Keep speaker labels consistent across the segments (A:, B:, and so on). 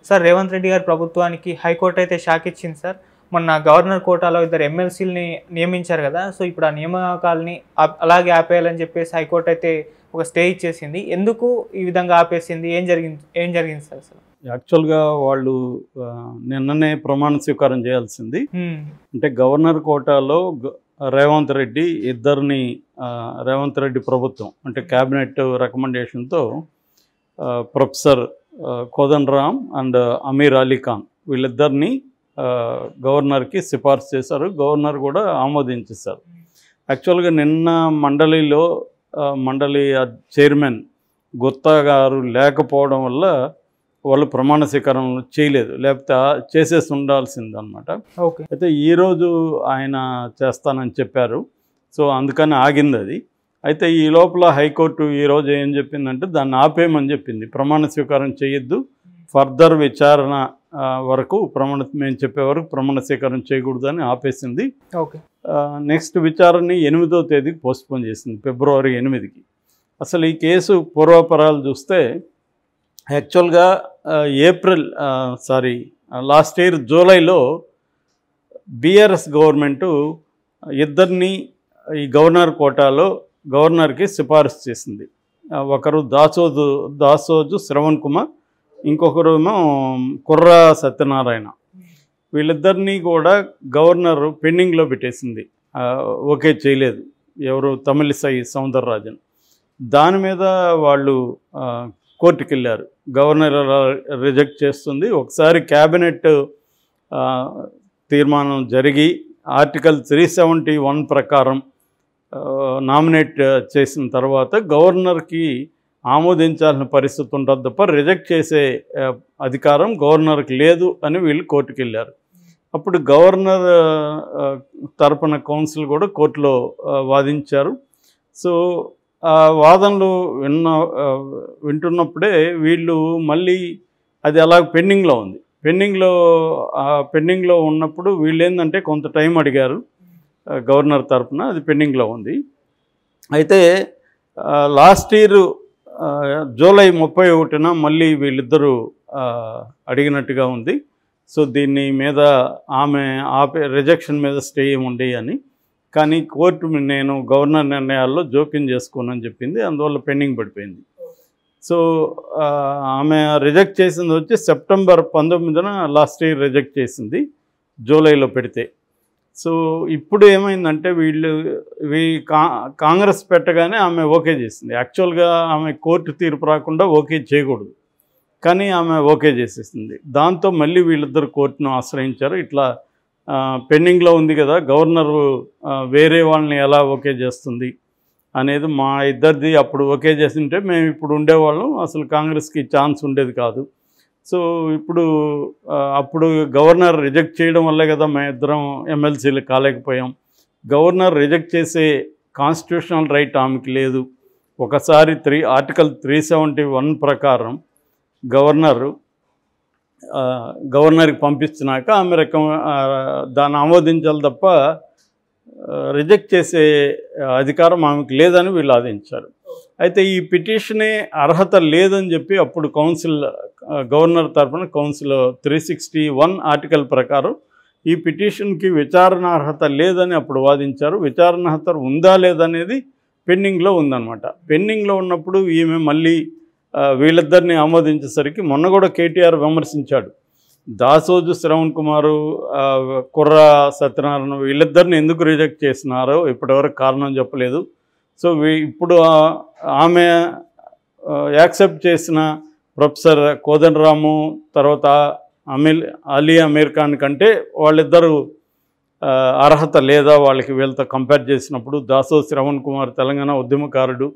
A: Sir Revanth Reddy గారి ప్రభుత్వానికి high court అయితే షాక్ ఇచ్చింది సార్. మొన్న గవర్నర్ కోటాలో 2 ఎమ్మెల్సీలని నియమించారు కదా. సో ఇప్పుడు ఆ నియామకాలని అలాగే ఆపేయాలని చెప్పేసి హైకోర్టు అయితే ఒక స్టే ఇచ్చేసింది. ఎందుకు ఈ విధంగా ఆపేసింది? ఏం జరిగింది సార్ అసలు?
B: యాక్చువల్గా వాళ్ళు నిన్ననే ప్రమాణ స్వీకారం చేయాల్సింది. అంటే గవర్నర్ కోటాలో రేవంత్ రెడ్డి ప్రభుత్వం అంటే క్యాబినెట్ రికమెండేషన్తో ప్రొఫెసర్ కోదండరామ్ అండ్ అమీర్ అలీ ఖాన్ వీళ్ళిద్దరిని గవర్నర్కి సిఫార్సు చేశారు. గవర్నర్ కూడా ఆమోదించేశారు. యాక్చువల్గా నిన్న మండలి చైర్మన్ గుత్తా గారు లేకపోవడం వల్ల వాళ్ళు ప్రమాణ స్వీకారం చేయలేదు, లేకపోతే చేసేసి ఉండాల్సిందనమాట. అయితే ఈరోజు ఆయన చేస్తానని చెప్పారు. సో అందుకని ఆగింది అది. అయితే ఈ లోపల హైకోర్టు ఈరోజు ఏం చెప్పిందంటే దాన్ని ఆపేయమని చెప్పింది. ప్రమాణ స్వీకారం చేయొద్దు, ఫర్దర్ విచారణ వరకు మేము చెప్పే వరకు ప్రమాణ స్వీకారం చేయకూడదు అని ఆపేసింది. నెక్స్ట్ విచారణని 8వ తేదీకి పోస్ట్పోన్ చేసింది, ఫిబ్రవరి 8కి. అసలు ఈ కేసు పూర్వాపరాలు చూస్తే యాక్చువల్గా లాస్ట్ ఇయర్ జూలైలో బీఆర్ఎస్ గవర్నమెంటు ఇద్దరిని ఈ గవర్నర్ కోటాలో గవర్నర్కి సిఫారసు చేసింది. ఒకరు దాసోజు శ్రవణ్ కుమార్, ఇంకొకరేమో కుర్రా సత్యనారాయణ. వీళ్ళిద్దరినీ కూడా గవర్నర్ పెండింగ్లో పెట్టేసింది, ఓకే చేయలేదు. ఎవరు? తమిళిసై సౌందరరాజన్. దాని మీద వాళ్ళు కోర్టుకి వెళ్ళారు. గవర్నర్ రిజెక్ట్ చేస్తుంది. ఒకసారి క్యాబినెట్ తీర్మానం జరిగి ఆర్టికల్ 371 ప్రకారం నామినేట్ చేసిన తర్వాత గవర్నర్కి ఆమోదించాల్సిన పరిస్థితి ఉంటుంది తప్ప రిజెక్ట్ చేసే అధికారం గవర్నర్కి లేదు అని వీళ్ళు కోర్టుకి వెళ్ళారు. అప్పుడు గవర్నర్ తరపున కౌన్సిల్ కూడా కోర్టులో వాదించారు. సో ఆ వాదనలు వింటున్నప్పుడే వీళ్ళు మళ్ళీ అది అలా పెండింగ్లో ఉంది. పెండింగ్లో ఉన్నప్పుడు వీళ్ళు ఏంటంటే కొంత టైం అడిగారు గవర్నర్ తరపున, అది పెండింగ్లో ఉంది. అయితే లాస్ట్ ఇయర్ జూలై 31న మళ్ళీ వీళ్ళిద్దరూ అడిగినట్టుగా ఉంది. సో దీన్ని మీద రిజెక్షన్ మీద స్టే ఏముండే అని. కానీ కోర్టు నేను గవర్నర్ నిర్ణయాల్లో జోక్యం చేసుకోనని చెప్పింది, అందువల్ల పెండింగ్ పడిపోయింది. సో ఆమె రిజెక్ట్ చేసింది వచ్చి సెప్టెంబర్ 19న లాస్ట్ ఇయర్ రిజెక్ట్ చేసింది, జూలైలో పెడితే. సో ఇప్పుడు ఏమైందంటే కాంగ్రెస్ పెట్టగానే ఆమె ఓకే చేసింది. యాక్చువల్గా ఆమె కోర్టు తీర్పు రాకుండా ఓకే చేయకూడదు, కానీ ఆమె ఓకే చేసేసింది. దాంతో మళ్ళీ వీళ్ళిద్దరు కోర్టును ఆశ్రయించారు. ఇట్లా పెండింగ్లో ఉంది కదా, గవర్నరు వేరే వాళ్ళని ఎలా ఓకే చేస్తుంది అనేది మా ఇద్దరిది అప్పుడు ఓకే చేసింటే మేము ఇప్పుడు ఉండేవాళ్ళం, అసలు కాంగ్రెస్కి ఛాన్స్ ఉండేది కాదు. సో ఇప్పుడు అప్పుడు గవర్నర్ రిజెక్ట్ చేయడం వల్లే కదా మేము ఇద్దరం ఎమ్మెల్సీలు కాలేకపోయాం. గవర్నర్ రిజెక్ట్ చేసే కాన్స్టిట్యూషనల్ రైట్ ఆమెకి లేదు. ఒకసారి ఆర్టికల్ 371 ప్రకారం గవర్నర్కి పంపించినాక ఆమె దాన్ని ఆమోదించాలి తప్ప రిజెక్ట్ చేసే అధికారం ఆమెకు లేదని వీళ్ళు వాదించారు. అయితే ఈ పిటిషనే అర్హత లేదని చెప్పి అప్పుడు గవర్నర్ తరఫున కౌన్సిల్ 361 ఆర్టికల్ ప్రకారం ఈ పిటిషన్కి విచారణ అర్హత లేదని అప్పుడు వాదించారు. విచారణ అర్హత ఉందా లేదనేది పెండింగ్లో ఉందన్నమాట. పెండింగ్లో ఉన్నప్పుడు ఈమె మళ్ళీ వీళ్ళిద్దరిని ఆమోదించేసరికి మొన్న కూడా కేటీఆర్ విమర్శించాడు, దాసోజు శ్రవణ్ కుమారు, కుర్రా సత్యనారాయణ వీళ్ళిద్దరిని ఎందుకు రిజెక్ట్ చేసినారో ఇప్పటివరకు కారణం చెప్పలేదు. సో ఇప్పుడు ఆమె యాక్సెప్ట్ చేసిన ప్రొఫెసర్ కోదండరాము తర్వాత అమీర్ ఖాన్ కంటే వాళ్ళిద్దరూ అర్హత లేదా వాళ్ళకి వీళ్ళతో కంపేర్ చేసినప్పుడు? దాసోజు శ్రవణ్ కుమార్ తెలంగాణ ఉద్యమకారుడు,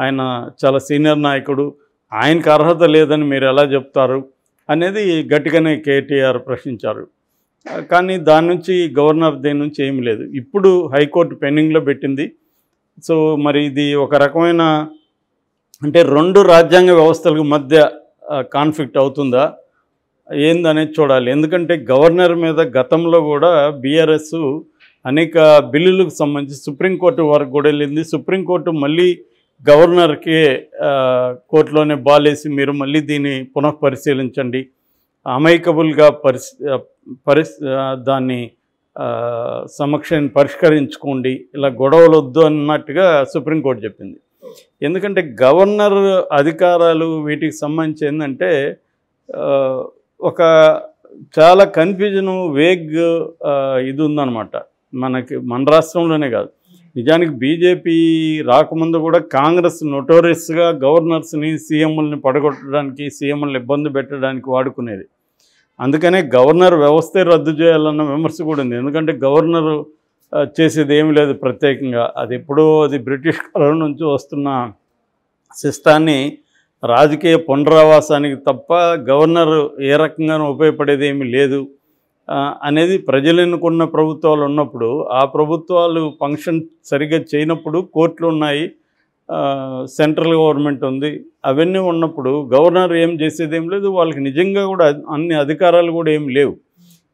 B: ఆయన చాలా సీనియర్ నాయకుడు, ఆయనకు అర్హత లేదని మీరు ఎలా చెప్తారు అనేది గట్టిగానే కేటీఆర్ ప్రశ్నించారు. కానీ దాని నుంచి గవర్నర్ దేని నుంచి ఏమీ లేదు. ఇప్పుడు హైకోర్టు పెండింగ్లో పెట్టింది. సో మరి ఇది ఒక రకమైన అంటే 2 రాజ్యాంగ వ్యవస్థలకు మధ్య కాన్ఫ్లిక్ట్ అవుతుందా ఏందనేది చూడాలి. ఎందుకంటే గవర్నర్ మీద గతంలో కూడా బీఆర్ఎస్ అనేక బిల్లులకు సంబంధించి సుప్రీంకోర్టు వరకు కూడా వెళ్ళింది. సుప్రీంకోర్టు మళ్ళీ గవర్నర్కి కోర్టులోనే బాలేసి మీరు మళ్ళీ దీన్ని పునఃపరిశీలించండి అమైకబుల్గా దాన్ని సమస్యను పరిష్కరించుకోండి, ఇలా గొడవలు వద్దు అన్నట్టుగా సుప్రీంకోర్టు చెప్పింది. ఎందుకంటే గవర్నర్ అధికారాలు వీటికి సంబంధించి ఏంటంటే ఒక చాలా కన్ఫ్యూజను వేగ్ ఇది ఉందన్నమాట. మన రాష్ట్రంలోనే కాదు, నిజానికి బీజేపీ రాకముందు కూడా కాంగ్రెస్ నోటోరియస్గా గవర్నర్స్ని సీఎంలని పడగొట్టడానికి, సీఎంలను ఇబ్బంది పెట్టడానికి వాడుకునేది. అందుకనే గవర్నర్ వ్యవస్థే రద్దు చేయాలన్న విమర్శ కూడా ఉంది. ఎందుకంటే గవర్నరు చేసేది ఏమి లేదు ప్రత్యేకంగా, అది ఎప్పుడో అది బ్రిటిష్ కాలం నుంచి వస్తున్న సిస్టాన్ని రాజకీయ పునరావాసానికి తప్ప గవర్నర్ ఏ రకంగానూ ఉపయోగపడేది ఏమీ లేదు అనేది ప్రజలు ఎన్నుకున్న ప్రభుత్వాలు ఉన్నప్పుడు, ఆ ప్రభుత్వాలు ఫంక్షన్ సరిగ్గా చేయనప్పుడు కోర్టులు ఉన్నాయి, సెంట్రల్ గవర్నమెంట్ ఉంది, అవన్నీ ఉన్నప్పుడు గవర్నర్ ఏం చేసేది ఏం లేదు. వాళ్ళకి నిజంగా కూడా అన్ని అధికారాలు కూడా ఏం లేవు.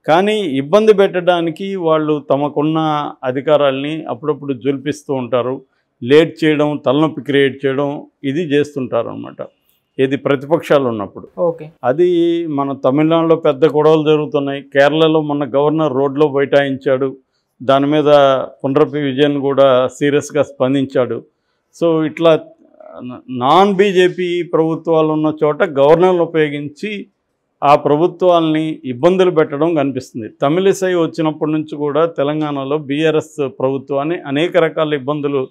B: కానీ ఇబ్బంది పెట్టడానికి వాళ్ళు తమకున్న అధికారాల్ని అప్పుడప్పుడు జుల్పిస్తూ ఉంటారు. లేట్ చేయడం, తలనొప్పి క్రియేట్ చేయడం ఇది చేస్తుంటారు అన్నమాట. ఇది ప్రతిపక్షాలు ఉన్నప్పుడు.
A: ఓకే,
B: అది మన తమిళనాడులో పెద్ద గొడవలు జరుగుతున్నాయి. కేరళలో మొన్న గవర్నర్ రోడ్లో బైఠాయించాడు. దాని మీద పునరపి విజయన్ కూడా సీరియస్గా స్పందించాడు. సో ఇట్లా నాన్ బీజేపీ ప్రభుత్వాలు ఉన్న చోట గవర్నర్లు ఉపయోగించి ఆ ప్రభుత్వాల్ని ఇబ్బందులు పెట్టడం కనిపిస్తుంది. తమిళిసై వచ్చినప్పటి నుంచి కూడా తెలంగాణలో బీఆర్ఎస్ ప్రభుత్వాన్ని అనేక రకాల ఇబ్బందులు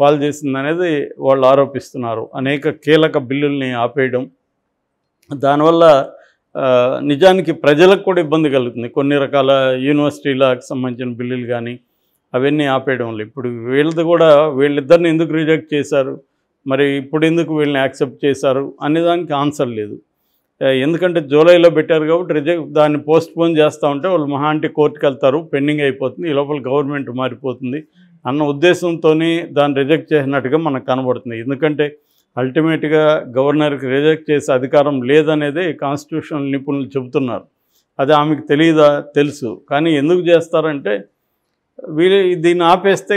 B: పాలు చేసిందనేది వాళ్ళు ఆరోపిస్తున్నారు. అనేక కీలక బిల్లుల్ని ఆపేయడం, దానివల్ల నిజానికి ప్రజలకు కూడా ఇబ్బంది కలుగుతుంది. కొన్ని రకాల యూనివర్సిటీలకు సంబంధించిన బిల్లులు కానీ అవన్నీ ఆపేయడం వల్ల ఇప్పుడు వీళ్ళిద్దరిని ఎందుకు రిజెక్ట్ చేశారు, మరి ఇప్పుడు ఎందుకు వీళ్ళని యాక్సెప్ట్ చేశారు అనేదానికి ఆన్సర్ లేదు. ఎందుకంటే జూలైలో పెట్టారు కాబట్టి దాన్ని పోస్ట్పోన్ చేస్తూ ఉంటే వాళ్ళు మహా అంటే కోర్టుకు వెళ్తారు, పెండింగ్ అయిపోతుంది, ఈ లోపల గవర్నమెంట్ మారిపోతుంది అన్న ఉద్దేశంతోనే దాన్ని రిజెక్ట్ చేసినట్టుగా మనకు కనబడుతుంది. ఎందుకంటే అల్టిమేట్గా గవర్నర్కి రిజెక్ట్ చేసే అధికారం లేదనేదే కాన్స్టిట్యూషనల్ నిపుణులు చెబుతున్నారు. అది ఆమెకు తెలియదా? తెలుసు. కానీ ఎందుకు చేస్తారంటే దీన్ని ఆపేస్తే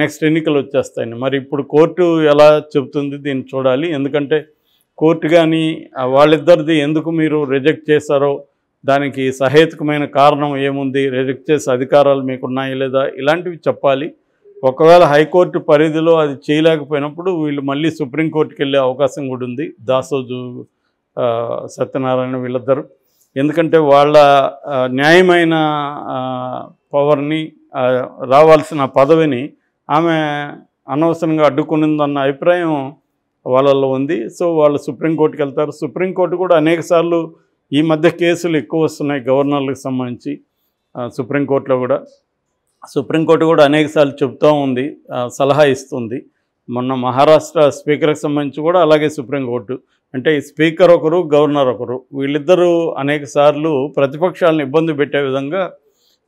B: నెక్స్ట్ ఎన్నికలు వచ్చేస్తాయని. మరి ఇప్పుడు కోర్టు ఎలా చెబుతుంది దీన్ని చూడాలి. ఎందుకంటే కోర్టు కానీ వాళ్ళిద్దరిది ఎందుకు మీరు రిజెక్ట్ చేశారో దానికి సహేతుకమైన కారణం ఏముంది, రిజెక్ట్ చేసే అధికారాలు మీకున్నాయి లేదా, ఇలాంటివి చెప్పాలి. ఒకవేళ హైకోర్టు పరిధిలో అది చేయలేకపోయినప్పుడు వీళ్ళు మళ్ళీ సుప్రీంకోర్టుకి వెళ్ళే అవకాశం కూడా ఉంది, దాసోజు సత్యనారాయణ వీళ్ళిద్దరు. ఎందుకంటే వాళ్ళ న్యాయమైన పవర్ని, రావాల్సిన పదవిని ఆమె అనవసరంగా అడ్డుకునిందన్న అభిప్రాయం వాళ్ళల్లో ఉంది. సో వాళ్ళు సుప్రీంకోర్టుకి వెళ్తారు. సుప్రీంకోర్టు కూడా అనేకసార్లు ఈ మధ్య కేసులు ఎక్కువ వస్తున్నాయి గవర్నర్లకు సంబంధించి. సుప్రీంకోర్టు కూడా అనేకసార్లు చెప్తూ ఉంది, సలహా ఇస్తుంది. మొన్న మహారాష్ట్ర స్పీకర్కి సంబంధించి కూడా అలాగే సుప్రీంకోర్టు, అంటే స్పీకర్ ఒకరు, గవర్నర్ ఒకరు, వీళ్ళిద్దరూ అనేకసార్లు ప్రతిపక్షాలను ఇబ్బంది పెట్టే విధంగా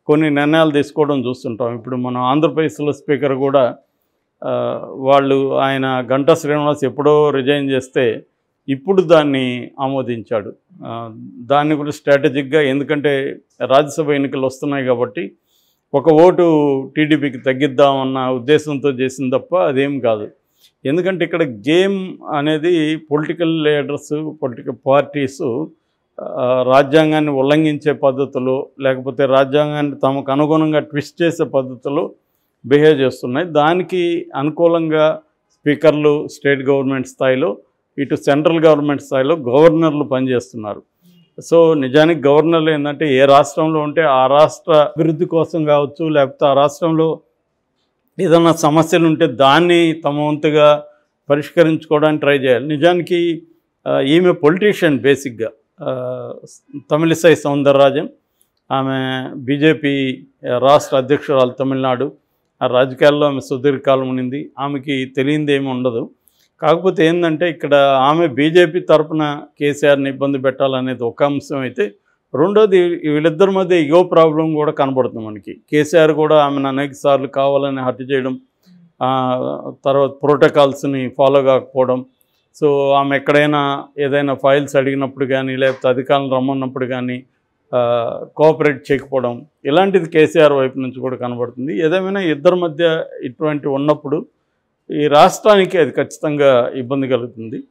B: కొన్ని నిర్ణయాలు తీసుకోవడం చూస్తుంటాం. ఇప్పుడు మన ఆంధ్రప్రదేశ్లో స్పీకర్ కూడా ఆయన గంటా శ్రీనివాస్ ఎప్పుడో రిజైన్ చేస్తే ఇప్పుడు దాన్ని ఆమోదించాడు. దాన్ని కూడా స్ట్రాటజిక్గా, ఎందుకంటే రాజ్యసభ ఎన్నికలు వస్తున్నాయి కాబట్టి ఒక ఓటు టీడీపీకి తగ్గిద్దామన్న ఉద్దేశంతో చేసింది తప్ప అదేం కాదు. ఎందుకంటే ఇక్కడ గేమ్ అనేది పొలిటికల్ లీడర్స్, పొలిటికల్ పార్టీసు రాజ్యాంగాన్ని ఉల్లంఘించే పద్ధతులు, లేకపోతే రాజ్యాంగాన్ని తమకు అనుగుణంగా ట్విస్ట్ చేసే పద్ధతులు బిహేవ్ చేస్తున్నాయి. దానికి అనుకూలంగా స్పీకర్లు స్టేట్ గవర్నమెంట్ స్థాయిలో, ఇటు సెంట్రల్ గవర్నమెంట్ స్థాయిలో గవర్నర్లు పనిచేస్తున్నారు. సో నిజానికి గవర్నర్లు ఏంటంటే ఏ రాష్ట్రంలో ఉంటే ఆ రాష్ట్ర అభివృద్ధి కోసం కావచ్చు, లేకపోతే ఆ రాష్ట్రంలో ఏదన్నా సమస్యలు ఉంటే దాన్ని తమ వంతుగా పరిష్కరించుకోవడానికి ట్రై చేయాలి. నిజానికి ఈమె పొలిటీషియన్ బేసిక్గా, తమిళిసై సౌందరరాజన్, ఆమె బీజేపీ రాష్ట్ర అధ్యక్షురాలు తమిళనాడు. ఆ రాజకీయాల్లో ఆమె సుదీర్ఘకాలం ఉన్నింది, ఆమెకి తెలియంది ఏమి ఉండదు. కాకపోతే ఏంటంటే ఇక్కడ ఆమె బీజేపీ తరఫున కేసీఆర్ని ఇబ్బంది పెట్టాలనేది ఒక అంశం అయితే, రెండోది వీళ్ళిద్దరి మధ్య ఇగో ప్రాబ్లం కూడా కనబడుతుంది మనకి. కేసీఆర్ కూడా ఆమెను అనేక సార్లు కావాలని హత్య చేయడం, తర్వాత ప్రోటోకాల్స్ని ఫాలో కాకపోవడం. సో ఆమె ఎక్కడైనా ఏదైనా ఫైల్స్ అడిగినప్పుడు కానీ, లేకపోతే అధికారులు రమ్మన్నప్పుడు కానీ కోఆపరేట్ చేయకపోవడం, ఇలాంటిది కేసీఆర్ వైపు నుంచి కూడా కనబడుతుంది. ఏదేమైనా ఇద్దరి మధ్య ఇటువంటి ఉన్నప్పుడు ఈ రాష్ట్రానికి అది ఖచ్చితంగా ఇబ్బంది కలుగుతుంది.